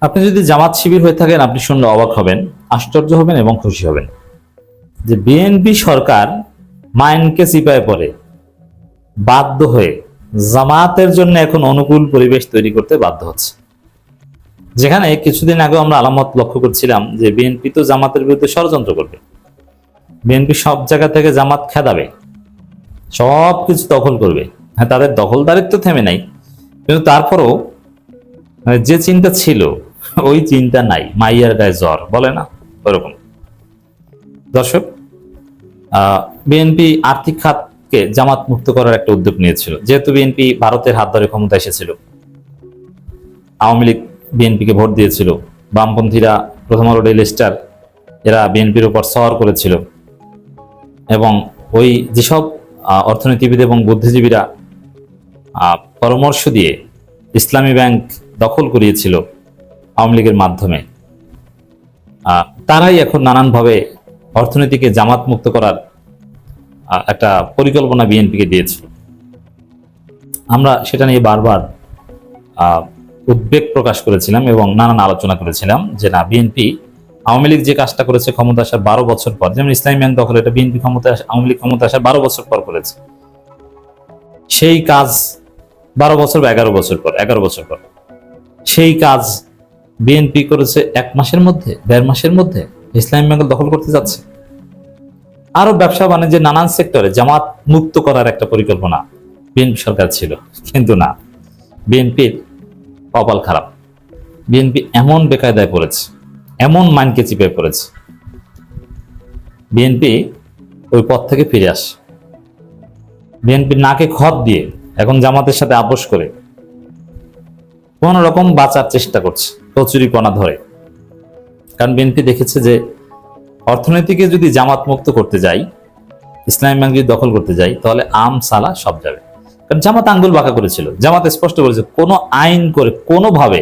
আপনি যদি জামাত শিবির হয়ে থাকেন, আপনি শুনলে অবাক হবেন, আশ্চর্য হবেন এবং খুশি হবেন যে বিএনপি সরকার মাইনকে চিপায় পড়ে বাধ্য হয়ে জামাতের জন্য এখন অনুকূল পরিবেশ তৈরি করতে বাধ্য হচ্ছে। যেখানে কিছুদিন আগে আমরা আলামত লক্ষ্য করছিলাম যে বিএনপি তো জামাতের বিরুদ্ধে ষড়যন্ত্র করবে, বিএনপি সব জায়গা থেকে জামাত খেদাবে, সব কিছু দখল করবে। হ্যাঁ, তাদের দখলদারিত্ব থেমে নাই, কিন্তু তারপরও যে চিন্তা ছিল ওই চিন্তা নাই। মাইয়ার গায়ে জ্বর বলে না, ওরকম। দর্শক, বিএনপি আর্থিক খাতকে জামাত মুক্ত করার একটা উদ্যোগ নিয়েছিল। যেহেতু বিএনপি ভারতের হাত ধরে ক্ষমতা এসেছিল, আওয়ামী লীগ বিএনপিকে ভোট দিয়েছিল, বামপন্থীরা প্রথম আলো ডেইলি স্টার এরা বিএনপির উপর সওয়ার করেছিল, এবং ওই যেসব অর্থনীতিবিদ এবং বুদ্ধিজীবীরা পরামর্শ দিয়ে ইসলামী ব্যাংক দখল করিয়েছিল আওয়ামী লীগের মাধ্যমে, তারাই এখন নানানভাবে অর্থনীতিকে জামাত মুক্ত করার একটা পরিকল্পনা বিএনপিকে দিয়েছিল। আমরা সেটা নিয়ে বারবার উদ্বেগ প্রকাশ করেছিলাম এবং নানান আলোচনা করেছিলাম যে না, বিএনপি আওয়ামী লীগ যে কাজটা করেছে ক্ষমতা আসার 12 বছর পর, যেমন ইসলামী ব্যাংক দখল, এটা বিএনপি আওয়ামী লীগ ক্ষমতা আসার 12 বছর পর করেছে। সেই কাজ 12 বছর বা 11 বছর পর, 11 বছর পর সেই কাজ বিএনপি করেছে 1 মাসের মধ্যে, 1.5 মাসের মধ্যে ইসলামী ব্যাংক দখল করতে যাচ্ছে। আরো ব্যবসা বাণিজ্যের নানান সেক্টরে জামাত মুক্ত করার একটা পরিকল্পনা বিএনপি সরকার ছিল, কিন্তু না, বিএনপির কপাল খারাপ। বিএনপি এমন বেকায়দায় পড়েছে, এমন মাইনকে চিপে পড়েছে, বিএনপি ওই পথ থেকে ফিরে আসে। বিএনপির নাকে খত দিয়ে এখন জামাতের সাথে আপোষ করে কোন রকম বাঁচার চেষ্টা করছে, কচুরিপনা ধরে। কারণ বিএনপি দেখেছে যে অর্থনীতিকে যদি জামাত মুক্ত করতে যাই, ইসলামী ব্যাংক যদি দখল করতে যাই, তাহলে আম সালা সব যাবে। কারণ জামাত আঙ্গুল বাঁকা করেছিল, জামাত স্পষ্ট করেছে কোনো আইন করে কোনোভাবে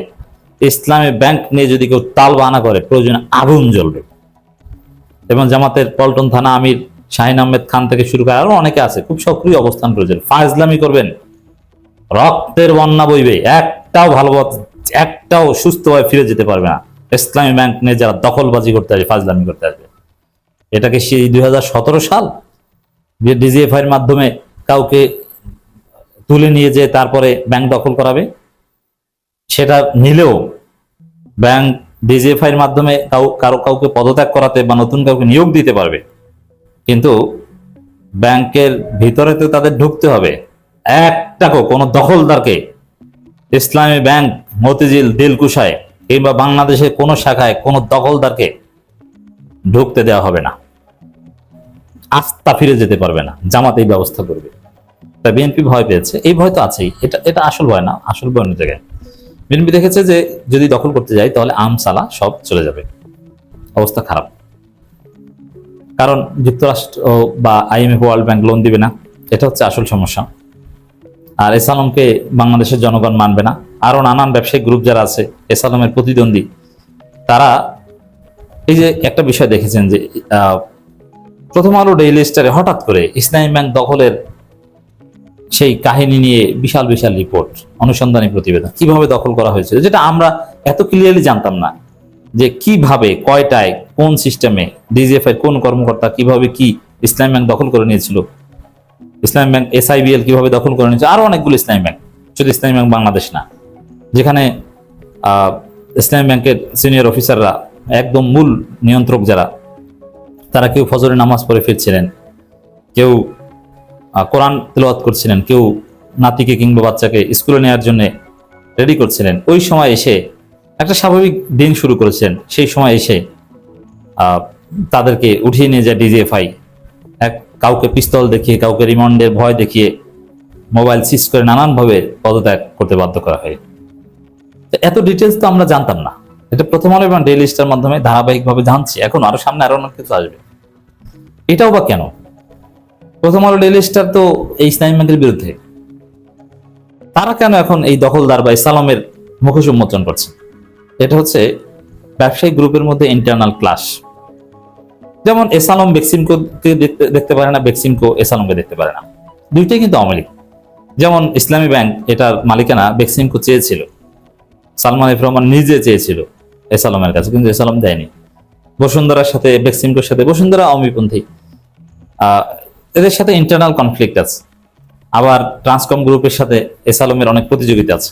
ইসলামী ব্যাংক নিয়ে যদি কেউ তাল বাহানা করে, প্রয়োজনে আগুন জ্বলবে। এবং জামাতের পল্টন থানা আমির শাহিন আহমেদ খান থেকে শুরু করে আরো অনেকে আছে, খুব সক্রিয় অবস্থান করেছেন। ফাজলামি করবেন, রক্তের বন্যা বইবে, একটাও সুস্থভাবে ফিরে যেতে পারবে না। ইসলামী ব্যাংক নিয়ে যারা দখলবাজি করতে আসবে, ফাজলামি করতে আসবে, এটাকে সেই 2017 সাল যে ডিজিএফআই এর মাধ্যমে কাউকে তুলে নিয়ে যে তারপরে ব্যাংক দখল করাবে, সেটা নিলেও ব্যাংক ডিজিএফআই এর মাধ্যমে কাউকে পদত্যাগ করাতে বা নতুন কাউকে নিয়োগ দিতে পারবে, কিন্তু ব্যাংকের ভিতরে তো তাদের ঢুকতে হবে। একটাকেও কোনো দখলদারকে ইসলামী ব্যাংক, মতিঝিল, দিলকুশায় কিংবা বাংলাদেশের কোনো শাখায় কোনো দখলদারকে ঢুকতে দেওয়া হবে না, আস্থা ফিরে যেতে পারবে না। জামাত এই ব্যবস্থা করবে। তা বিএনপি ভয় পেয়েছে, এই ভয় তো আছেই, এটা আসল ভয় না, আসল ভয় অন্য জায়গায়। বিএনপি দেখেছে যে যদি দখল করতে যাই তাহলে আমসালা সব চলে যাবে, অবস্থা খারাপ। কারণ যুক্তরাষ্ট্র বা IMF, ওয়ার্ল্ড ব্যাংক লোন দিবে না, এটা হচ্ছে আসল সমস্যা। আর এসালমকে বাংলাদেশের জনগণ মানবে না। আরো নানান ব্যবসায়িক গ্রুপ যারা আছে এসালমের প্রতিদ্বন্দ্বী, তারা এই যে একটা বিষয় দেখেছেন যে প্রথম আলো ডেইলি স্টারে হঠাৎ করে ইসলামী ব্যাংক দখলের সেই কাহিনী নিয়ে বিশাল বিশাল রিপোর্ট, অনুসন্ধানী প্রতিবেদন, কিভাবে দখল করা হয়েছিল, যেটা আমরা এত ক্লিয়ারলি জানতাম না, যে কিভাবে, কয়টায়, কোন সিস্টেমে, ডিজিএফআই কোন কর্মকর্তা কিভাবে কি ইসলামী ব্যাংক দখল করে নিয়েছিল, ইসলামী ব্যাংক SIBL কিভাবে দখল করে নিয়েছিল, আরো অনেকগুলো ইসলামী ব্যাংক, শুধু ইসলামী ব্যাংক বাংলাদেশ না, যেখানে ইসলামী ব্যাংকের সিনিয়র অফিসাররা, একদম মূল নিয়ন্ত্রক যারা, তারা কেউ ফজরের নামাজ পড়ে ফিরছিলেন, কেউ কোরআন তেলাওয়াত করছিলেন, কেউ নাতিকে কিংবা বাচ্চাকে স্কুলে নেওয়ার জন্য রেডি করছিলেন। ওই সময় এসে একটা স্বাভাবিক দিন শুরু করেছেন, সেই সময় এসে তাদেরকে উঠিয়ে নিয়ে যায় ডিজিএফআই, কাউকে পিস্তল দেখিয়ে, কাউকে রিমান্ডের ভয় দেখিয়ে, মোবাইল সিজ করে নানানভাবে পদত্যাগ করতে বাধ্য করা হয়। এত ডিটেলস তো আমরা জানতাম না, এটা প্রথম আলো এবং ডেইলি স্টার মাধ্যমে ধারাবাহিকভাবে জানছি। এখন আরো সামনে আরো অনেক কিছু আসবে। এটাও বা কেন? প্রথম আলো ডেইলি স্টার তো এই ইসলামী ব্যাংকের বিরুদ্ধে, তারা কেন এখন এই দখলদার বা ইসলামের মুখোশ উন্মোচন করছে? এটা হচ্ছে ব্যবসায়িক গ্রুপের মধ্যে ইন্টারনাল ক্লাশ। যেমন এসালম বেক্সিমকোকে দেখতে পারে না, বেক্সিমকো এসালমকে দেখতে পারে না, দুইটাই কিন্তু আওয়ামী লীগ। যেমন ইসলামী ব্যাংক, এটার মালিকানা বেক্সিমকো চেয়েছিল, সালমান এফ রহমান নিজে চেয়েছিল এস আলমের কাছে, কিন্তু এস আলম দেয়নি। বসুন্ধরার সাথে, বেক্সিমকোর সাথে, বসুন্ধরা আওয়ামীপন্থী, এদের সাথে ইন্টারনাল কনফ্লিক্ট আছে। আবার ট্রান্সকম গ্রুপের সাথে এস আলমের অনেক প্রতিযোগিতা আছে,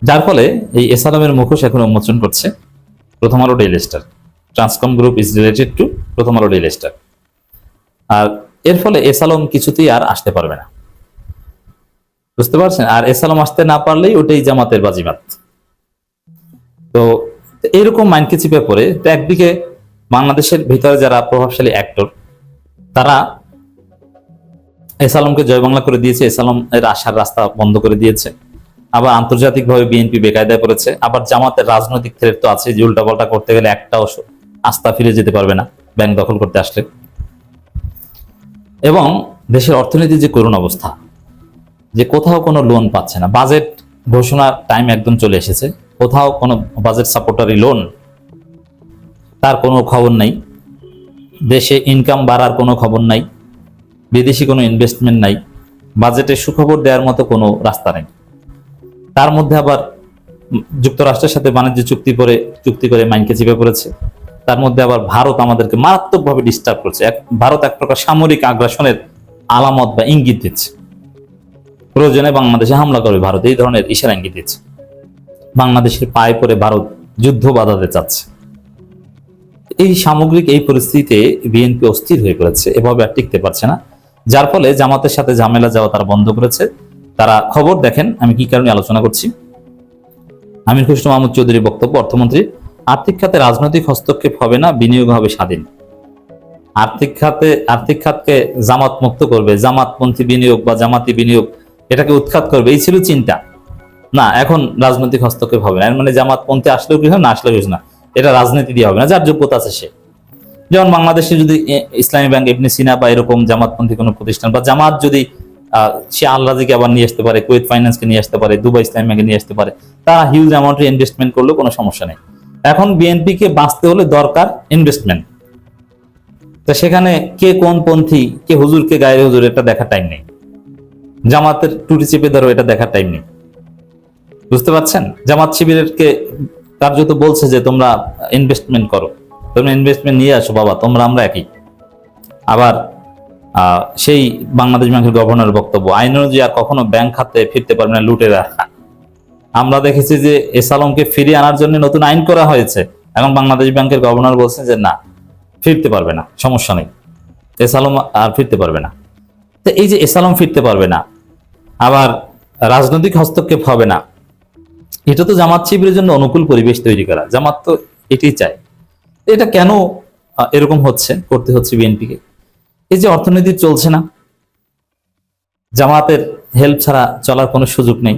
যার ফলে এই এস আলমের মুখোশ এখন উন্মোচন করছে প্রথম আলো daily star. Transcom group is related to প্রথম আলো ডেইলি স্টার। আর এর ফলে এস আলম কিছুতেই আর আসতে পারবে না, বুঝতে পারছেন? আর এস আলম আসতে না পারলেই ওটাই জামাতের বাজিমাত। তো এইরকম মাইন্ডকে চিপে পড়ে, তো একদিকে বাংলাদেশের ভিতরে যারা প্রভাবশালী অ্যাক্টর, তারা এস আলমকে জয় বাংলা করে দিয়েছে, এস আলম এর আসার রাস্তা বন্ধ করে দিয়েছে। আবার আন্তর্জাতিকভাবে বিএনপি বেকায়দায় পড়েছে। আবার জামাতের রাজনৈতিক থ্রেট তো আছে, যে উল্টাপাল্টা করতে গেলে একটাও আস্থা ফিরে যেতে পারবে না ব্যাংক দখল করতে আসলে। এবং দেশের অর্থনীতির যে করুণ অবস্থা, যে কোথাও কোনো লোন পাচ্ছে না, বাজেট ঘোষণার টাইম একদম চলে এসেছে, কোথাও কোনো বাজেট সাপোর্টারি লোন তার কোনো খবর নাই, দেশে ইনকাম বাড়ার কোনো খবর নাই, বিদেশি কোনো ইনভেস্টমেন্ট নাই, বাজেটে সুখবর দেওয়ার মতো কোনো রাস্তা নেই। তার মধ্যে আবার যুক্তরাষ্ট্রের সাথে বাণিজ্য চুক্তি করে মাইনকে চিপে পড়েছে। তার মধ্যে আবার ভারত আমাদেরকে মারাত্মকভাবে ডিস্টার্ব করছে। ভারত এক প্রকার সামরিক আগ্রাসনের আলামত বা ইঙ্গিত দিচ্ছে, প্রয়োজনে বাংলাদেশে হামলা করবে ভারত, এই ধরনের ইশারা ইঙ্গিত দিচ্ছে। বাংলাদেশের পায়ে পড়ে ভারত যুদ্ধ বাধাতে চাচ্ছে। এই সামগ্রিক এই পরিস্থিতিতে বিএনপি অস্থির হয়ে পড়েছে, এভাবে আর টিকতে পারছে না, যার ফলে জামাতের সাথে ঝামেলা যাওয়া তারা বন্ধ করেছে। তারা খবর দেখেন আমি কি কারণে আলোচনা করছি। আমির খসরু মাহমুদ চৌধুরীর বক্তব্য, অর্থমন্ত্রী, আর্থিক খাতে রাজনৈতিক হস্তক্ষেপ হবে না, বিনিয়োগ হবে স্বাধীন। আর্থিক খাতকে জামাত মুক্ত করবে, জামাতপন্থী বিনিয়োগ বা জামাতি বিনিয়োগ এটাকে উৎখাত করবে, এই ছিল চিন্তা। না, এখন রাজনৈতিক হস্তক্ষেপ হবে না, এর মানে জামাতপন্থী আসলেও কিছু না আসলেও কিছু না, এটা রাজনীতি দিয়ে হবে না, যার যোগ্যতা আছে সে। যেমন বাংলাদেশে যদি ইসলামী ব্যাংক, ইবনে সিনা বা এরকম জামাতপন্থী কোনো প্রতিষ্ঠান বা জামাত যদি সে আল রাজিকে আবার নিয়ে আসতে পারে, কুয়েত ফাইন্যান্সকে নিয়ে আসতে পারে, দুবাই ইসলামী ব্যাংকে নিয়ে আসতে পারে, তারা হিউজ অ্যামাউন্টের ইনভেস্টমেন্ট করলেও কোনো সমস্যা নেই। এখন বিএনপি কে বাঁচতে হলে দরকার ইনভেস্টমেন্ট। তা সেখানে কে কোন পন্থী, কে হুজুর কে গায়ের হুজুর, এটা দেখার টাইম নেই। জামাতের টুটি চেপে ধরো, এটা দেখার টাইম নেই। বুঝতে পারছেন? জামাত শিবিরকে কার্যত বলছে যে তোমরা ইনভেস্টমেন্ট করো, তোমরা ইনভেস্টমেন্ট নিয়ে আসো বাবা, তোমরা আমরা একই। আবার সেই বাংলাদেশ ব্যাংকের গভর্নরের বক্তব্য, আইন অনুযায়ী আর কখনো ব্যাংক খাতে ফিরতে পারবে না লুটেরা। আমরা দেখেছি যে এস আলমকে ফিরিয়ে আনার জন্য নতুন আইন করা হয়েছে, এখন বাংলাদেশ ব্যাংকের গভর্নর বলছে যে না, ফিরতে পারবে না, সমস্যা নেই, এস আলম আর ফিরতে পারবে না। তো এই যে এস আলম ফিরতে পারবে না, আবার রাজনৈতিক হস্তক্ষেপ হবে না, এটা তো জামাত শিবিরের জন্য অনুকূল পরিবেশ তৈরি করা। জামাত তো এটাই চায়। এটা কেন এরকম করতে হচ্ছে বিএনপিকে? এই যে অর্থনীতি চলছে না, জামাতের হেল্প ছাড়া চলার কোনো সুযোগ নেই।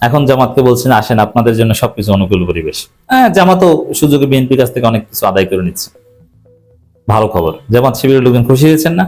এখন জামাতকে বলছেন আসেন, আপনাদের জন্য সবকিছু অনুকূল পরিবেশ। জামাতও সুযোগে বিএনপির কাছ থেকে অনেক কিছু আদায় করে নিচ্ছে। ভালো খবর, জামাত শিবিরের লোকজন খুশি হয়েছেন না?